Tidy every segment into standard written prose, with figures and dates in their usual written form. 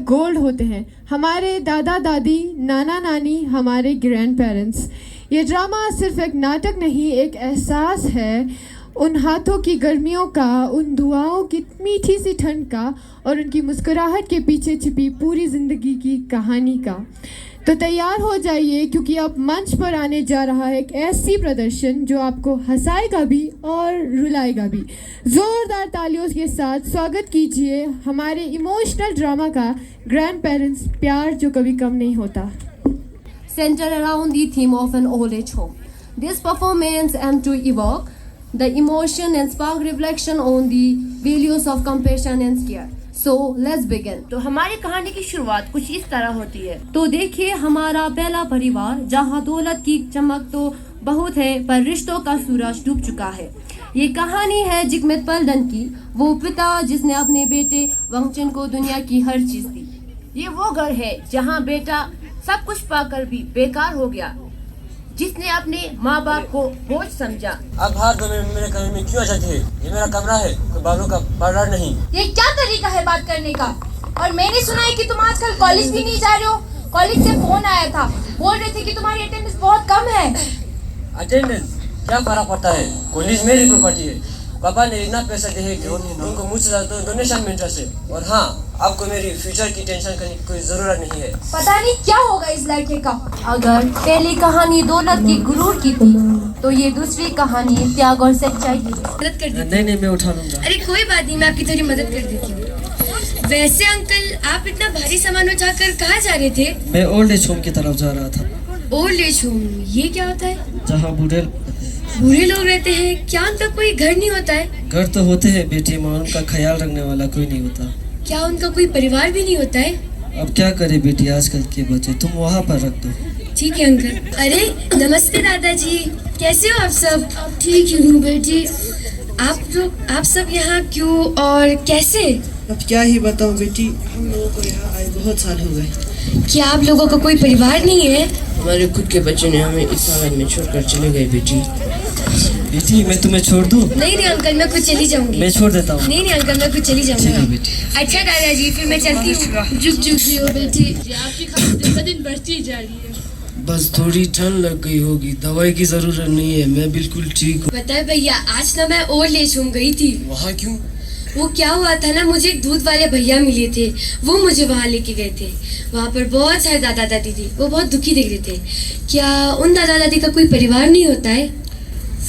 Gold होते हैं, हमारे दादा दादी, नाना नानी, हमारे ग्रैंड पेरेंट्स। ये ड्रामा सिर्फ एक नाटक नहीं, एक एहसास है उन हाथों की गर्मियों का, उन दुआओं की मीठी सी ठंड का और उनकी मुस्कुराहट के पीछे छिपी पूरी ज़िंदगी की कहानी का। तो तैयार हो जाइए, क्योंकि अब मंच पर आने जा रहा है एक ऐसी प्रदर्शन जो आपको हंसाएगा भी और रुलाएगा भी। ज़ोरदार तालियों के साथ स्वागत कीजिए हमारे इमोशनल ड्रामा का ग्रैंड पेरेंट्स, प्यार जो कभी कम नहीं होता। Centered around the theme of an old age home. This performance aims to evoke the emotion and spark reflection on the values of compassion and care. So let's begin. तो हमारी कहानी की शुरुआत कुछ इस तरह होती है। तो देखिए हमारा पहला परिवार, जहाँ दौलत की चमक तो बहुत है पर रिश्तों का सूरज डूब चुका है। ये कहानी है जिगमेत पलडन की, वो पिता जिसने अपने बेटे वंगचन को दुनिया की हर चीज दी। ये वो घर है जहाँ बेटा सब कुछ पाकर भी बेकार हो गया, जिसने अपने माँ बाप को बोझ समझा। आप बाहर दो, मेरे कमरे में क्यों आ जाते हैं? ये मेरा कमरा है, कोई बालों का पार्लर नहीं। ये क्या तरीका है बात करने का? और मैंने सुना है कि तुम आजकल कॉलेज भी नहीं जा रहे हो। कॉलेज से फोन आया था, बोल रहे थे कि तुम्हारी अटेंडेंस बहुत कम है। अटेंडेंस क्या फर्क पड़ता है? कॉलेज मेरी प्रॉपर्टी है। पापा ने इतना पैसा दिया कि उनको मुझसे ज़्यादा डोनेशन में इंटरेस्ट है। और हाँ, आपको मेरी फ्यूचर की टेंशन करने की कोई ज़रूरत नहीं है। पता नहीं क्या होगा इस लड़के का। अगर पहली कहानी दौलत की गुरूर की थी, तो ये दूसरी कहानी त्याग और सच्चाई की। मदद कर दी। नहीं, मैं उठा लूंगा। अरे कोई बात नहीं, मैं आपकी थोड़ी मदद कर देती हूँ। वैसे अंकल, आप इतना भारी सामान उठाकर कहाँ जा रहे थे? मैं ओल्ड एज होम की तरफ जा रहा था। ओल्ड एज होम, ये क्या होता है? जहाँ बूढ़े लोग रहते हैं। क्या उनका कोई घर नहीं होता है? घर तो होते हैं बेटी, मगर उनका ख्याल रखने वाला कोई नहीं होता। क्या उनका कोई परिवार भी नहीं होता है? अब क्या करे बेटी, आजकल के बच्चे, तुम वहाँ पर रख दो। ठीक है अंकल। अरे नमस्ते दादाजी, कैसे हो आप सब? ठीक ही हूँ बेटी। आप सब यहाँ क्यों और कैसे? अब क्या ही बताऊँ बेटी, हम लोगों को यहाँ आए बहुत साल हो गए। क्या आप लोगों का कोई परिवार नहीं है? हमारे खुद के बच्चे ने हमें इस समाज में छोड़कर चले गए बेटी। बेटी मैं तुम्हें छोड़ दूँ? नहीं अंकल, मैं खुद चली जाऊंगी। मैं छोड़ देता हूँ। नहीं अंकल, मैं खुद चली जाऊंगी। ठीक है बेटी। अच्छा दादाजी, फिर मैं चलती हूँ। जुग हो बेटी। आपकी खातिर दिन ब दिन बढ़ती जा रही है। बस थोड़ी ठंड लग गई होगी, दवाई की जरूरत नहीं है, मैं बिल्कुल ठीक हूँ। पता है भैया, आज ना मैं ओल्ड एज होम गई थी। वहाँ क्यों? वो क्या हुआ था ना, मुझे एक दूध वाले भैया मिले थे, वो मुझे वहाँ लेके गए थे। वहाँ पर बहुत सारे दादा दादी थी, वो बहुत दुखी दिख रहे थे। क्या उन दादा दादी का कोई परिवार नहीं होता है?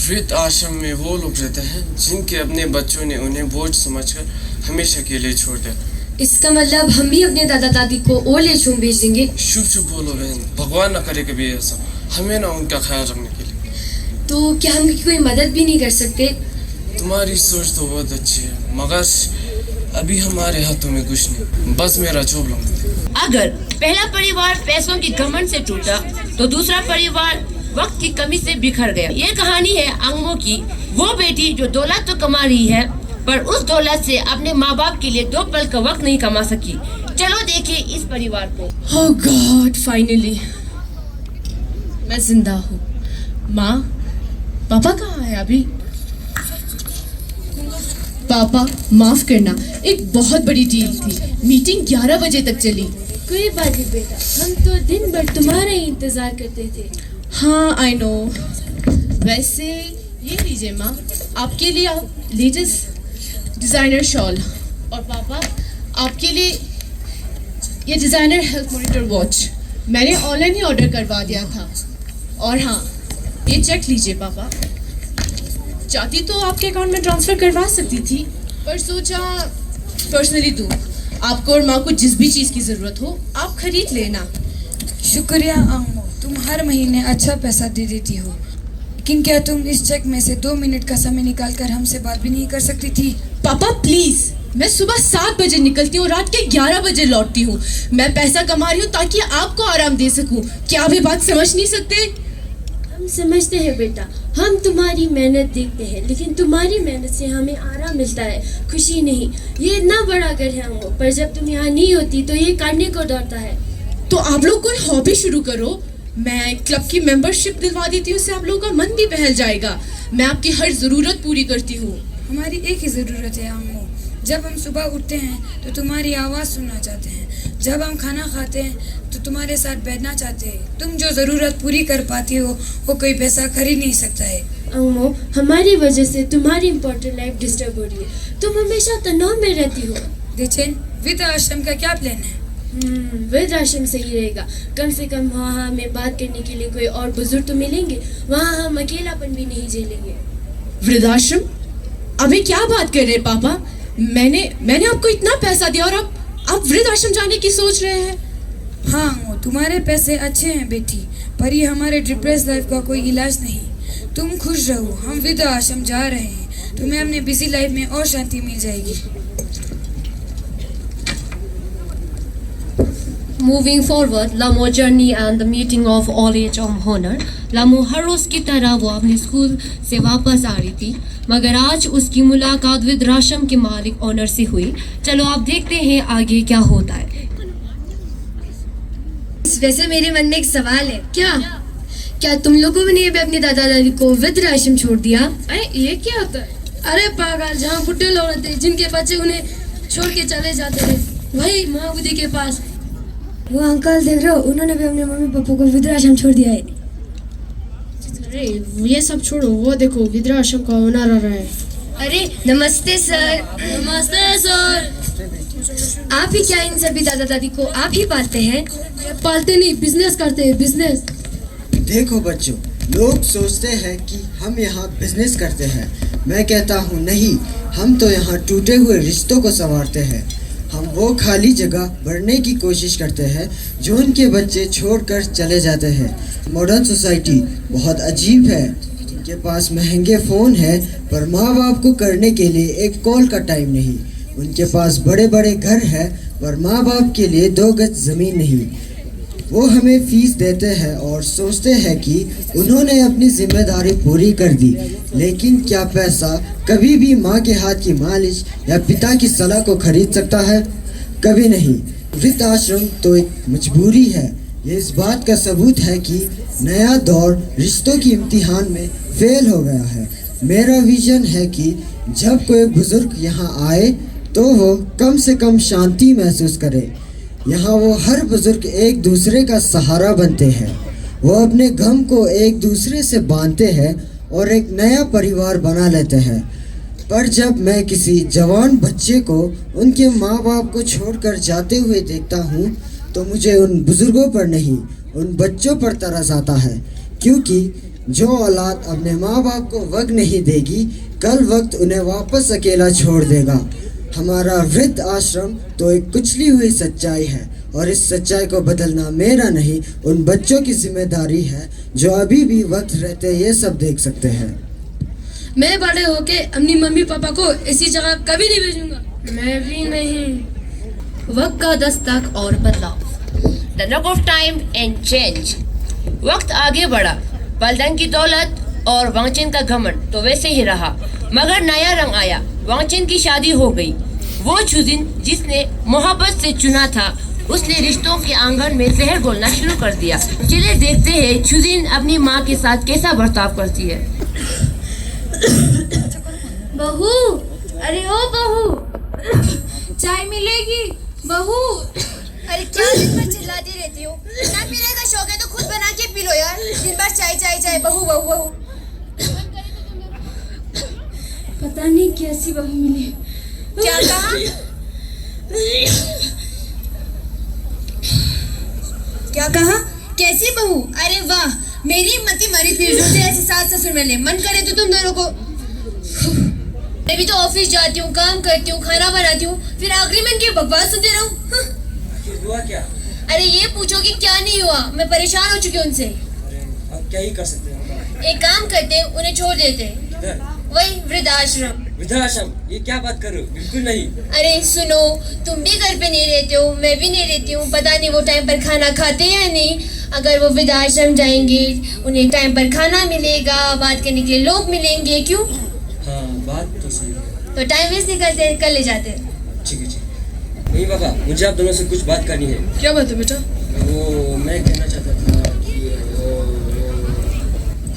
वृद्ध आश्रम में वो लोग रहते हैं जिनके अपने बच्चों ने उन्हें बोझ समझकर हमेशा के लिए छोड़ दिया। इसका मतलब हम भी अपने दादा दादी को ओल्ड एज होम भेज देंगे? शुभ बोलो बहन, भगवान न करे कभी ऐसा, हमें ना उनका ख्याल रखने के लिए। तो क्या हम कोई मदद भी नहीं कर सकते? तुम्हारी सोच तो बहुत अच्छी है, मगर अभी हमारे हाथों में कुछ नहीं, बस मेरा जॉब लूंगा। अगर पहला परिवार पैसों की घमंड से टूटा, तो दूसरा परिवार वक्त की कमी से बिखर गया। ये कहानी है अंगमो की, वो बेटी जो दौलत तो कमा रही है, पर उस दौलत से अपने माँ बाप के लिए 2 पल का वक्त नहीं कमा सकी। चलो देखिए इस परिवार को। Oh God, finally, मैं जिंदा हूँ। माँ, पापा कहाँ है अभी? पापा माफ करना, एक बहुत बड़ी डील थी, मीटिंग 11 बजे तक चली। कोई बात नहीं बेटा, हम तो दिन भर तुम्हारा ही इंतजार करते थे। हाँ आई नो। वैसे ये लीजिए माँ, आपके लिए लेटेस्ट डिज़ाइनर शॉल, और पापा आपके लिए ये डिज़ाइनर हेल्थ मॉनिटर वॉच मैंने ऑनलाइन ही ऑर्डर करवा दिया था। और हाँ, ये चेक लीजिए पापा, चाहती तो आपके अकाउंट में ट्रांसफ़र करवा सकती थी, पर सोचा पर्सनली दूँ। आपको और माँ को जिस भी चीज़ की ज़रूरत हो आप खरीद लेना। शुक्रिया अम्मू, तुम हर महीने अच्छा पैसा दे देती हो, लेकिन क्या तुम इस चेक में से 2 मिनट का समय निकाल कर हमसे बात भी नहीं कर सकती थी? पापा प्लीज, मैं सुबह 7 बजे निकलती हूँ, रात के 11 बजे लौटती हूँ। मैं पैसा कमा रही हूँ ताकि आपको आराम दे सकूँ। क्या आप ये बात समझ नहीं सकते? हम समझते हैं बेटा, हम तुम्हारी मेहनत देखते हैं, लेकिन तुम्हारी मेहनत से हमें आराम मिलता है, खुशी नहीं। ये इतना बड़ा घर है हमको, पर जब तुम यहाँ नहीं होती तो ये काटने को दौड़ता है। तो आप लोग कोई हॉबी शुरू करो, मैं क्लब की मेंबरशिप दिलवा देती हूँ, उससे आप लोगों का मन भी बहल जाएगा। मैं आपकी हर ज़रूरत पूरी करती हूँ। हमारी एक ही ज़रूरत है अम्मू, जब हम सुबह उठते हैं तो तुम्हारी आवाज़ सुनना चाहते हैं, जब हम खाना खाते हैं तो तुम्हारे साथ बैठना चाहते हैं। तुम जो ज़रूरत पूरी कर पाती हो वो कोई पैसा खरीद नहीं सकता है। अम्मो, हमारी वजह से तुम्हारी इम्पोर्टेंट लाइफ डिस्टर्ब हो रही है। तुम हमेशा तनाव में रहती हो। देचेन, वृद्ध आश्रम का क्या प्लान है? वृद्ध आश्रम सही रहेगा। कम से कम वहाँ हमें बात करने के लिए कोई और बुजुर्ग तो मिलेंगे। वहाँ हम अकेलापन भी नहीं झेलेंगे। वृद्धाश्रम? अभी क्या बात कर रहे हैं पापा? मैंने आपको इतना पैसा दिया और आप वृद्धाश्रम जाने की सोच रहे हैं? हाँ, तुम्हारे पैसे अच्छे हैं बेटी, पर ये हमारे डिप्रेस लाइफ का कोई इलाज नहीं। तुम खुश रहो, हम वृद्ध आश्रम जा रहे हैं। तुम्हें अपने बिजी लाइफ में और शांति मिल जाएगी। Moving forward, Lamo journey and the meeting of all age of honor. Lamo हर रोज की तरह वो अपने स्कूल से वापस आ रही थी, मगर आज उसकी मुलाकात वृद्धाश्रम के मालिक ऑनर से हुई। चलो आप देखते हैं आगे क्या होता है। वैसे मेरे मन में एक सवाल है। क्या तुम लोगों ने भी अपने दादा दादी को वृद्धाश्रम छोड़ दिया? अरे ये क्या होता है? अरे पागल, जहाँ बुढ़े लोग रहते हैं जिनके बच्चे उन्हें छोड़ के चले जाते हैं, वही महाबुद्धि के पास। वो अंकल देख रहे हो, उन्होंने भी अपने मम्मी पापा को वृद्धाश्रम छोड़ दिया है। अरे ये सब छोड़ो, वो देखो वृद्धाश्रम का ओनर आ रहा है। अरे नमस्ते सर। नमस्ते सर। आप ही क्या इन सभी दादा दादी को आप ही पालते हैं? पालते नहीं, बिजनेस करते हैं, बिजनेस। देखो बच्चों, लोग सोचते हैं कि हम यहाँ बिजनेस करते हैं। मैं कहता हूँ नहीं, हम तो यहाँ टूटे हुए रिश्तों को संवारते हैं। हम वो खाली जगह भरने की कोशिश करते हैं जो उनके बच्चे छोड़कर चले जाते हैं। मॉडर्न सोसाइटी बहुत अजीब है। उनके पास महंगे फ़ोन है पर माँ बाप को करने के लिए एक कॉल का टाइम नहीं। उनके पास बड़े बड़े घर है पर माँ बाप के लिए 2 गज ज़मीन नहीं। वो हमें फीस देते हैं और सोचते हैं कि उन्होंने अपनी जिम्मेदारी पूरी कर दी, लेकिन क्या पैसा कभी भी माँ के हाथ की मालिश या पिता की सलाह को खरीद सकता है? कभी नहीं। वृद्धाश्रम तो एक मजबूरी है। ये इस बात का सबूत है कि नया दौर रिश्तों की इम्तिहान में फेल हो गया है। मेरा विजन है कि जब कोई बुजुर्ग यहाँ आए तो वो कम से कम शांति महसूस करे। यहाँ वो हर बुजुर्ग एक दूसरे का सहारा बनते हैं। वो अपने गम को एक दूसरे से बांधते हैं और एक नया परिवार बना लेते हैं। पर जब मैं किसी जवान बच्चे को उनके माँ बाप को छोड़कर जाते हुए देखता हूँ तो मुझे उन बुजुर्गों पर नहीं, उन बच्चों पर तरस आता है, क्योंकि जो औलाद अपने माँ बाप को वक्त नहीं देगी, कल वक्त उन्हें वापस अकेला छोड़ देगा। हमारा वृद्ध आश्रम तो एक कुचली हुई सच्चाई है और इस सच्चाई को बदलना मेरा नहीं, उन बच्चों की जिम्मेदारी है जो अभी भी वक्त रहते ये सब देख सकते हैं। मैं बड़े होके अपनी मम्मी पापा को ऐसी जगह कभी नहीं भेजूंगा। मैं भी नहीं। वक्त का दस्तक और बदलाव। The knock of time and change. वक्त आगे बढ़ा। पलटन की दौलत और वांगचन का घमंड तो वैसे ही रहा, मगर नया रंग आया। वांगचन की शादी हो गई। वो चुजिन जिसने मोहब्बत से चुना था, उसने रिश्तों के आंगन में जहर घोलना शुरू कर दिया। चलिए देखते हैं चुजिन अपनी माँ के साथ कैसा बर्ताव करती है। बहू, अरे ओ बहू, चाय मिलेगी? बहू, अरे क्या दिन भर चिल्लाती रहती हो? ना पीने का शौक है तो खुद बना के पी लो यार। दिन भर चाय चाय चाय, बहू बहू बहू। पता नहीं कैसी बहू मिली। क्या कहा? क्या कहा? कैसी बहू? अरे वाह, मेरी मती मरी थी जो ऐसे सास ससुर मिले। मन करे तो तुम दोनों को। मैं भी तो ऑफिस जाती हूँ, काम करती हूँ, खाना बनाती हूँ, फिर आखिरी में इनकी बकवास सुनती रहूँ। हुआ क्या? अरे ये पूछो कि क्या नहीं हुआ, मैं परेशान हो चुकी हूँ उनसे। अब क्या ही कर सकते हैं? एक काम करते हैं, उन्हें छोड़ देते हैं। वही वृद्धाश्रम। वृद्धाश्रम? ये क्या बात कर रहे हो? बिल्कुल नहीं। अरे सुनो, तुम भी घर पे नहीं रहते हो, मैं भी नहीं रहती हूँ। पता नहीं वो टाइम पर खाना खाते हैं या नहीं। अगर वो वृद्धाश्रम जाएंगे, उन्हें टाइम पर खाना मिलेगा, बात करने के लिए लोग मिलेंगे। क्यों? हाँ, बात तो सही है। तो टाइम वेस्ट नहीं करते, कर ले जाते। ठीक है। नहीं पापा, मुझे आप दोनों से कुछ बात करनी है। क्या बात है बेटा? वो मैं कहना चाहता था कि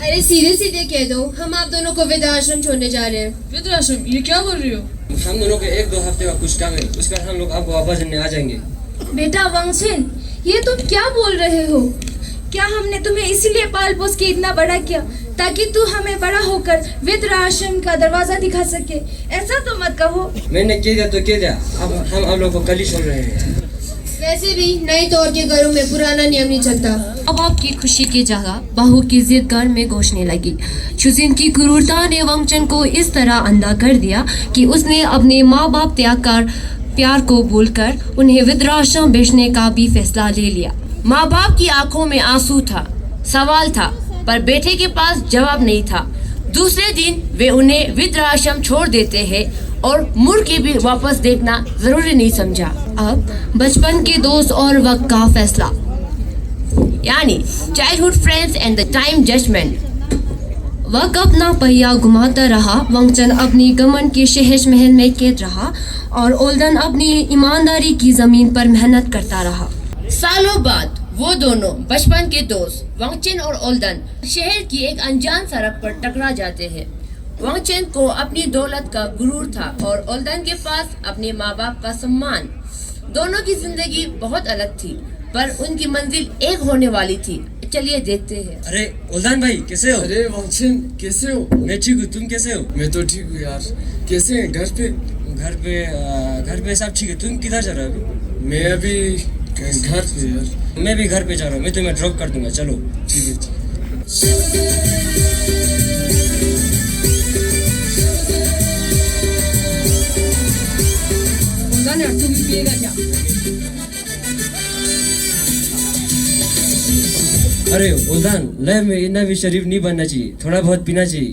अरे सीधे सीधे कह दो, हम आप दोनों को वृद्धाश्रम छोड़ने जा रहे हैं। वृद्धाश्रम? ये क्या बोल रही हो? हम दोनों के 1-2 हफ्ते का कुछ काम है, उसके बाद हम लोग आपको वापस लेने आ जाएंगे। बेटा वांगचिन, ये तुम क्या बोल रहे हो? क्या हमने तुम्हें इसीलिए पाल पोस के इतना बड़ा किया ताकि तू हमें बड़ा होकर वृद्धाश्रम का दरवाजा दिखा सके? ऐसा तो मत कहो। मैंने कह दिया तो कह दिया, अब हम आप लोग को कल ही छोड़ रहे हैं। वैसे भी नए तौर के घरों में पुराना नियम नहीं चलता। अब आपकी खुशी की जगह बहू की जिद घर में घोषने लगी। शुजिन की क्रूरता ने वांगचन को इस तरह अंधा कर दिया कि उसने अपने माँ बाप त्याग कर प्यार को भूलकर उन्हें वृद्धाश्रम भेजने का भी फैसला ले लिया। माँ बाप की आंखों में आंसू था, सवाल था, पर बेटे के पास जवाब नहीं था। दूसरे दिन वे उन्हें वृद्धाश्रम छोड़ देते हैं और मुड़ के भी वापस देखना जरूरी नहीं समझा। अब बचपन के दोस्त और वक्त का फैसला, यानी childhood friends and the time judgement. वक्त अपना पहिया घुमाता रहा। वांगचन अपनी गमन के शहज महल में कैद रहा और ओल्डन अपनी ईमानदारी की जमीन पर मेहनत करता रहा। सालों बाद वो दोनों बचपन के दोस्त वांगचन और ओल्डन शहर की एक अनजान सड़क पर टकरा जाते हैं। वांगचन को अपनी दौलत का गुरूर था और ओल्डन के पास अपने माँ बाप का सम्मान। दोनों की जिंदगी बहुत अलग थी, पर उनकी मंजिल एक होने वाली थी। चलिए देखते हैं। अरे ओल्डन भाई, कैसे हो? अरे वांगचन, कैसे हो? मैं ठीक हूँ, तुम कैसे हो? मैं तो ठीक हूँ यार। कैसे हैं घर पे? घर पे सब ठीक है। तुम किधर जा रहे हो अभी? मैं अभी घर पे यार। मैं भी घर पे जा रहा हूँ, मैं तुम्हें ड्रॉप कर दूंगा। चलो ठीक है। तुम पिएगा क्या? अरे ओल्डन, लाइफ में इतना भी शरीफ नहीं बनना चाहिए, थोड़ा बहुत पीना चाहिए।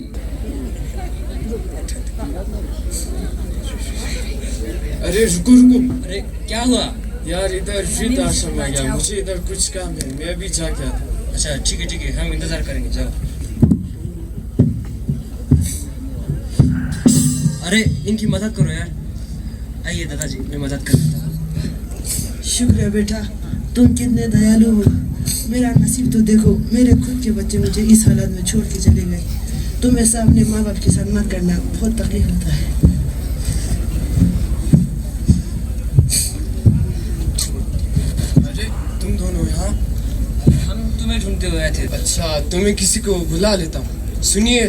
अरे रुको रुको। अरे क्या हुआ? यार इधर वृद्ध आश्रम आ गया, मुझे इधर कुछ काम है, मैं अभी जाके आता हूँ। अच्छा ठीक है, हम इंतजार करेंगे, जाओ। अरे इनकी मदद करो यार। आइए दादाजी, मैं मदद कर देता हूँ। शुक्र है बेटा, तुम कितने दयालु हो। मेरा नसीब तो देखो, मेरे खुद के बच्चे मुझे इस हालत में छोड़ के चले गए। तुम ऐसा अपने माँ बाप के साथ मत करना, बहुत तकलीफ होता है। अरे तुम दोनों यहाँ? हम तुम्हें ढूंढते हुए आए थे। अच्छा, तो मैं किसी को बुला लेता हूँ। सुनिए,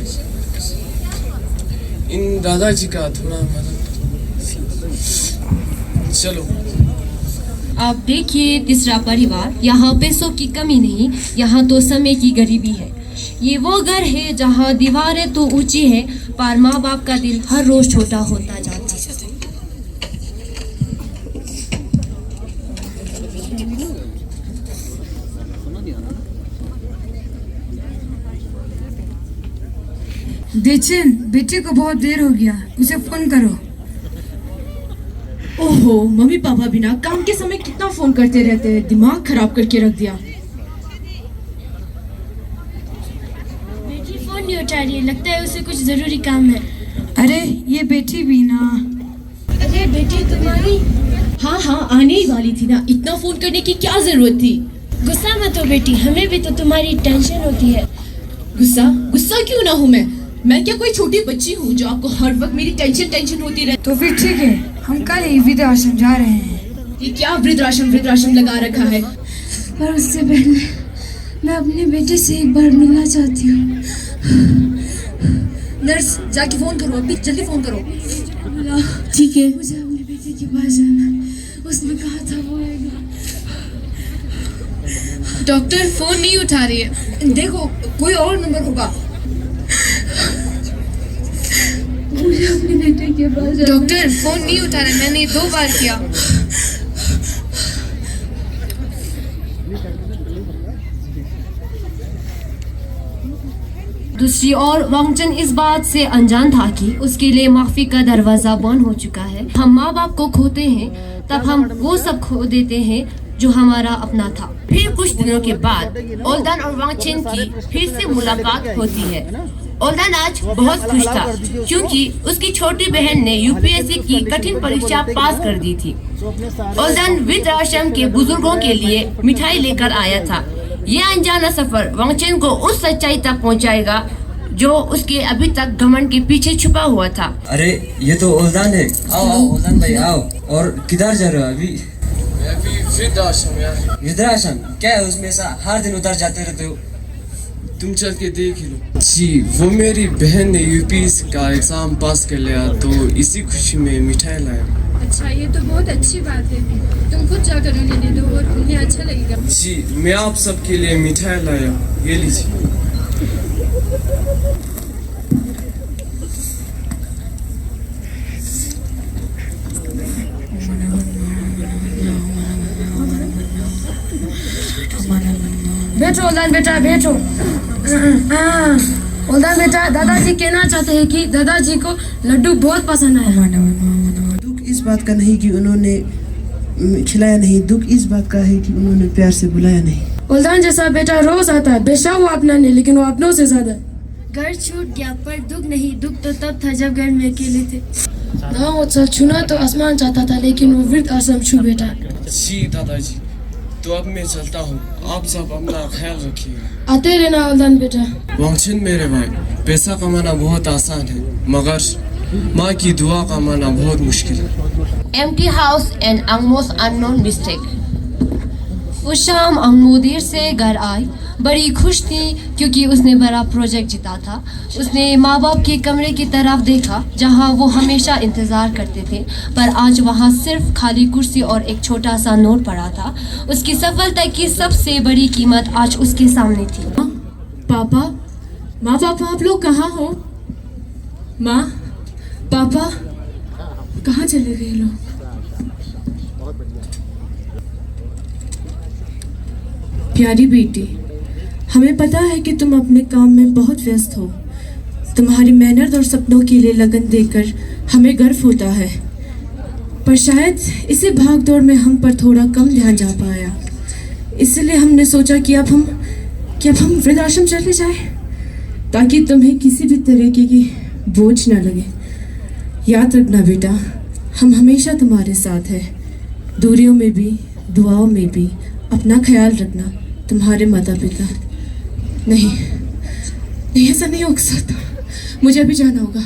इन दादाजी का थोड़ा मदद। चलो। आप देखिए तीसरा परिवार। यहाँ पैसों की कमी नहीं, यहाँ तो समय की गरीबी है। ये वो घर है जहाँ दीवारें तो ऊंची है, पर माँ बाप का दिल हर रोज छोटा होता जाता है। देचन, बेटे को बहुत देर हो गया, उसे फोन करो। ओहो, मम्मी पापा बिना काम के समय कितना फोन करते रहते हैं, दिमाग खराब करके रख दिया। बेटी फोन नहीं उठा रही है, लगता है उसे कुछ जरूरी काम है। अरे ये बेटी भी ना। अरे बेटी तुम्हारी। हाँ, आने ही वाली थी ना, इतना फोन करने की क्या जरूरत थी? गुस्सा मत हो बेटी, हमें भी तो तुम्हारी टेंशन होती है। गुस्सा क्यों ना हूँ मैं क्या कोई छोटी बच्ची हूँ जो आपको हर वक्त मेरी टेंशन होती रहे? तो फिर ठीक है, हम कल ही वृद्धाश्रम जा रहे हैं। ये क्या वृद्धाश्रम लगा रखा है? पर उससे पहले मैं अपने बेटे से एक बार मिलना चाहती हूँ। नर्स, जाके फोन करो, अभी जल्दी फोन करो। ठीक है, मुझे अपने बेटे के पास जाना, उसने कहा था वो आएगा। डॉक्टर फोन नहीं उठा रही है, देखो कोई और नंबर होगा। मुझे अपने बेटे के पास जाना। डॉक्टर फोन नहीं उठा रहा, मैंने 2 बार किया। दूसरी ओर वांगचन इस बात से अनजान था कि उसके लिए माफी का दरवाजा बंद हो चुका है। हम माँ बाप को खोते हैं, तब हम वो सब खो देते हैं जो हमारा अपना था। फिर कुछ दिनों के बाद ओल्डन और वांगचन की फिर से मुलाकात होती है। ओल्डन आज बहुत खुश था क्योंकि उसकी छोटी बहन ने यूपीएससी की कठिन परीक्षा पास कर दी थी। ओल्डन वृद्धाश्रम के बुजुर्गों के लिए मिठाई लेकर आया था। ये अनजाना सफर वांगचन को उस सच्चाई तक पहुंचाएगा जो उसके अभी तक घमंड के पीछे छुपा हुआ था। अरे ये तो ओल्दान है। आओ आओ ओल्दान भाई आओ। और किधर जा रहे हो अभी? मैं अभी वृद्धाश्रम यार। वृद्धाश्रम क्या है उसमें? ऐसा हर दिन उधर जाते रहते हो? तुम चल के देख ही लो। जी वो मेरी बहन ने यूपीएससी का एग्जाम पास कर लिया तो इसी खुशी में मिठाई लाया। अच्छा, ये तो बहुत अच्छी बात है। तुम खुद जाकर उन्हें दे दो और उन्हें अच्छा लगेगा। जी मैं आप सबके लिए मिठाई लाया, ये लीजिए। बैठो ओल्दान बेटा, बैठो। ओल्दान बेटा, दादाजी कहना चाहते हैं कि दादाजी को लड्डू बहुत पसंद आया। दुख इस बात का नहीं कि उन्होंने खिलाया नहीं, दुख इस बात का है कि उन्होंने प्यार से बुलाया नहीं। ओल्दान जैसा बेटा रोज आता है, बेशक वो अपना नहीं लेकिन वो अपनों से ज्यादा। घर छूट गया पर दुख नहीं, दुख तो तब था जब घर में अकेले थे। हाँ उत्सव छूना तो आसमान चाहता था लेकिन वो वृद्ध आश्रम छू बेटा। जी दादाजी, तो अब मैं चलता हूँ, आप सब अपना ख्याल रखिएगा। आते रहना ओल्दान बेटा। वांगचन मेरे भाई, पैसा कमाना बहुत आसान है मगर माँ की दुआ कमाना बहुत मुश्किल है। Empty house and Angmo's unknown mistake. उस शाम अंगमो देर से घर आई, बड़ी खुश थी क्योंकि उसने बड़ा प्रोजेक्ट जीता था। उसने माँ बाप के कमरे की तरफ देखा जहाँ वो हमेशा इंतज़ार करते थे, पर आज वहाँ सिर्फ खाली कुर्सी और एक छोटा सा नोट पड़ा था। उसकी सफलता की सबसे बड़ी कीमत आज उसके सामने थी। पापा, माँ पापा आप लोग कहाँ हो? माँ पापा कहाँ चले गए लोग? प्यारी बेटी, हमें पता है कि तुम अपने काम में बहुत व्यस्त हो। तुम्हारी मेहनत और सपनों के लिए लगन देखकर हमें गर्व होता है, पर शायद इसी भागदौड़ में हम पर थोड़ा कम ध्यान जा पाया। इसलिए हमने सोचा कि अब हम वृद्धाश्रम चले जाएं, ताकि तुम्हें किसी भी तरीके की बोझ न लगे। याद रखना बेटा, हम हमेशा तुम्हारे साथ हैं, दूरियों में भी दुआओं में भी। अपना ख्याल रखना। तुम्हारे माता पिता। नहीं, ऐसा नहीं हो सकता। मुझे अभी जाना होगा।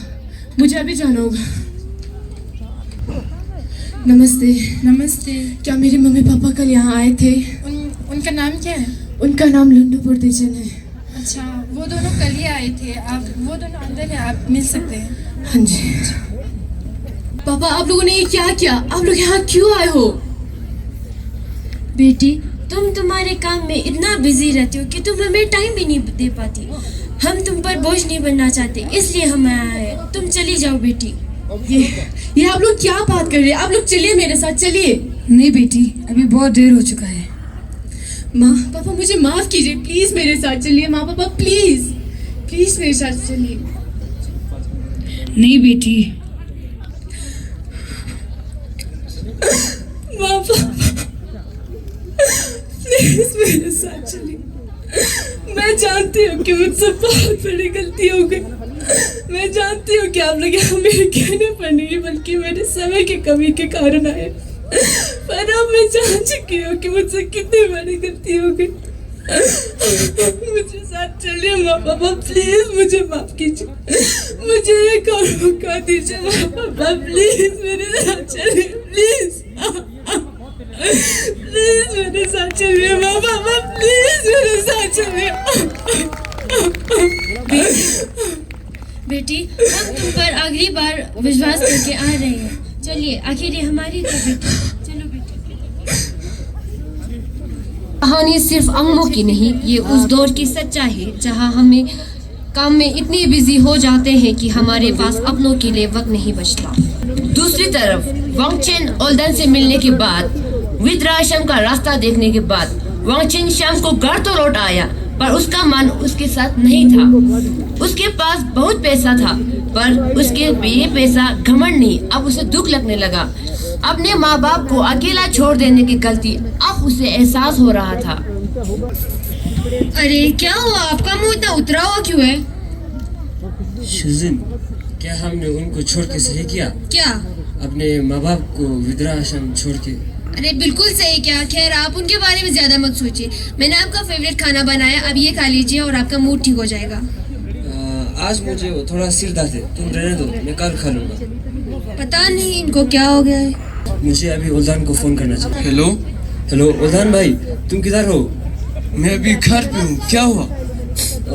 नमस्ते। नमस्ते। क्या मेरे मम्मी पापा कल यहाँ आए थे? उनका नाम क्या है? उनका नाम लंडू पुरदेजन है। अच्छा, वो दोनों कल ही आए थे। वो दोनों अंदर है, आप मिल सकते हैं। हाँ जी। पापा आप लोगों ने ये क्या किया? आप लोग यहाँ क्यों आए हो? बेटी, तुम तुम्हारे काम में इतना बिजी रहती हो कि तुम हमें टाइम भी नहीं दे पाती। हम तुम पर बोझ नहीं बनना चाहते, इसलिए हम आए हैं। तुम चली जाओ बेटी। ये आप लोग क्या बात कर रहे हैं? आप लोग चलिए मेरे साथ, चलिए। नहीं बेटी, अभी बहुत देर हो चुका है। माँ पापा मुझे माफ कीजिए, प्लीज मेरे साथ चलिए। माँ पापा प्लीज मेरे साथ चलिए। नहीं बेटी। माँ पापा प्लीज मेरे साथ चलिए। मैं जानती हूँ कि मुझसे बहुत बड़ी गलती हो गई। मैं जानती हूँ कि आप लोग यहाँ मेरे कहने पर नहीं बल्कि मेरे समय की कमी के कारण आए, पर अब मैं जान चुकी हूँ कि मुझसे कितनी बड़ी गलती हो गई। मुझे साथ चलिए माँ पापा, प्लीज मुझे माफ कीजिए। मुझे एक और मौका दीजिए माँ पापा, प्लीज मेरे साथ चलिए। प्लीज मेरे साथ चलिए माँ पापा, प्लीज मेरे साथ चलिए। बेटी, हम तुम पर आखिरी बार विश्वास करके आ रहे हैं। चलिए, आखिर ये हमारी तो बेटी। चलो बेटी। कहानी सिर्फ अंगमो की नहीं, ये उस दौर की सच्चाई है जहाँ हमें काम में इतने बिजी हो जाते हैं कि हमारे पास अपनों के लिए वक्त नहीं बचता। दूसरी तरफ वांगचन ओल्डन से मिलने के बाद, वृद्धाश्रम का रास्ता देखने के बाद वांगचन शाम को घर तो लौट आया, पर उसका मन उसके साथ नहीं था। उसके पास बहुत पैसा था, पर उसके ये पैसा घमंड नहीं, अब उसे दुख लगने लगा। अपने माँ बाप को अकेला छोड़ देने की गलती अब उसे एहसास हो रहा था। अरे क्या हुआ, आपका मुंह इतना उतरा हुआ क्यों है? शुजिन, क्या हमने उनको छोड़ के सही किया? क्या? अपने माँ बाप को वृद्धाश्रम छोड़ के। अरे बिल्कुल सही क्या। खैर, आप उनके बारे में ज्यादा मत सोचिए। मैंने आपका फेवरेट खाना बनाया, अब ये खा लीजिए और आपका मूड ठीक हो जाएगा। आज मुझे थोड़ा सिर दर्द है, तुम रहने दो, मैं कल खा लूँगा। पता नहीं इनको क्या हो गया है। मुझे अभी उल्दान को फ़ोन करना चाहिए। हेलो हेलो उल्दान भाई, तुम किधर हो? मैं अभी घर पे हूँ, क्या हुआ?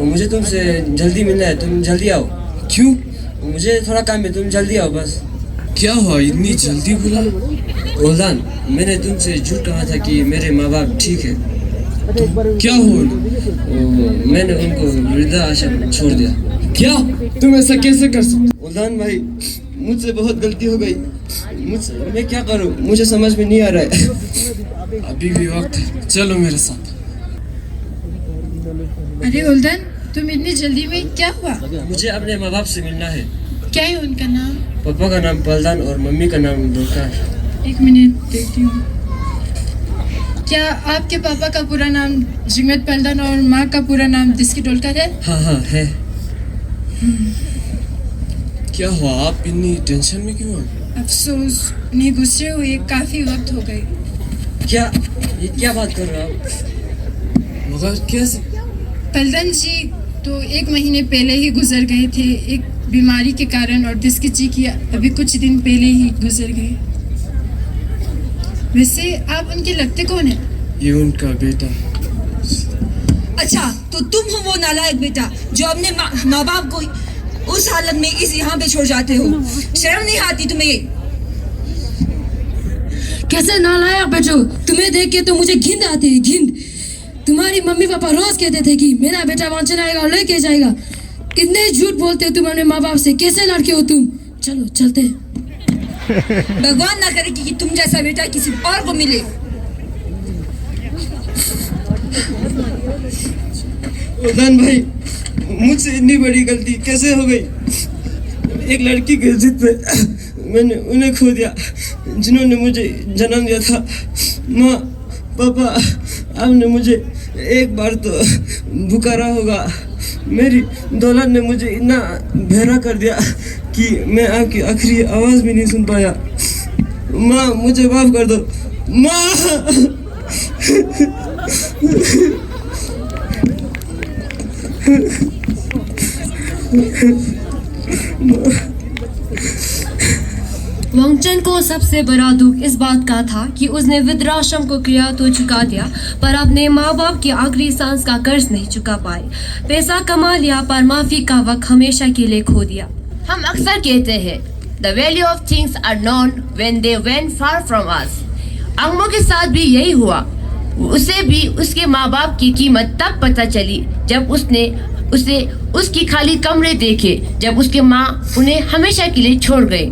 मुझे तुमसे जल्दी मिलना है, तुम जल्दी आओ। क्यों? मुझे थोड़ा काम है, तुम जल्दी आओ बस। क्या हुआ, इतनी जल्दी बुला? उल्दान, मैंने तुमसे झूठ कहा था कि मेरे माँ बाप ठीक है। क्या हुआ? मैंने उनको वृद्धा आश्रम छोड़ दिया। क्या? तुम ऐसा कैसे कर सकते? उल्दान भाई, मुझसे बहुत गलती हो गई। मैं क्या करूं, मुझे समझ में नहीं आ रहा है। अभी भी वक्त है, चलो मेरे साथ। अरे उल्दन, तुम इतनी जल्दी में, क्या हुआ? मुझे अपने माँ बाप से मिलना है। क्या है उनका नाम? पापा का नाम पलदान और मम्मी का नाम दोकार। एक मिनट देखती हूँ। क्या आपके पापा का पूरा नाम जिगमेत पलदान और माँ का पूरा नाम दिस्की डोलकर है? हाँ है। क्या हुआ, आप इतनी टेंशन में क्यों हैं? अफसोस, उन्हें गुस्से हुए काफी वक्त हो गए। क्या, ये क्या बात कर रहे हो आप? मगर कैसे? पलदन जी तो 1 महीने पहले ही गुजर गए थे एक बीमारी के कारण, और दिस्की जी की अभी कुछ दिन पहले ही गुजर गए। वैसे आप उनके लगते कौन है? ये उनका बेटा। अच्छा, तो तुम हो वो नालायक बेटा जो अपने माँ बाप को उस हालत में इस यहाँ पे छोड़ जाते हो। शर्म नहीं आती तुम्हें? कैसे नालायक बच्चों, तुम्हें देख के तो मुझे घिन आती है, घिन। तुम्हारी मम्मी पापा रोज कहते थे कि मेरा बेटा वांछन आएगा और लेके जाएगा। कितने झूठ बोलते हो तुम अपने माँ बाप से, कैसे लड़के हो तुम? चलो चलते हैं। भगवान ना करे कि तुम जैसा बेटा किसी और को मिले। उल्दान भाई, मुझसे इतनी बड़ी गलती कैसे हो गई? एक लड़की के जिद पे मैंने उन्हें खो दिया जिन्होंने मुझे जन्म दिया था। माँ, पापा, आपने मुझे एक बार तो पुकारा होगा। मेरी दौलत ने मुझे इतना बहरा कर दिया कि मैं आपकी आखिरी आवाज़ भी नहीं सुन पाया। माँ, मुझे माफ़ कर दो। माँ। वांगचन को सबसे बड़ा दुख इस बात का था कि उसने वृद्धाश्रम को किया तो चुका दिया, पर अपने माँ बाप की आखिरी सांस का कर्ज नहीं चुका पाए। पैसा कमा लिया पर माफी का वक्त हमेशा के लिए खो दिया। हम अक्सर कहते हैं The value of things are known when they went far from us. Angmo के साथ भी यही हुआ। उसे भी उसके माँ बाप की कीमत तब पता चली जब उसे उसकी खाली कमरे देखे, जब उसके माँ उन्हें हमेशा के लिए छोड़ गए।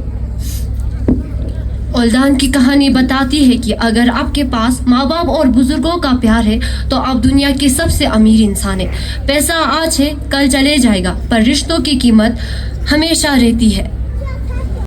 उल्दान की कहानी बताती है कि अगर आपके पास माँ बाप और बुजुर्गों का प्यार है तो आप दुनिया के सबसे अमीर इंसान हैं। पैसा आज है कल चले जाएगा, पर रिश्तों की कीमत हमेशा रहती है।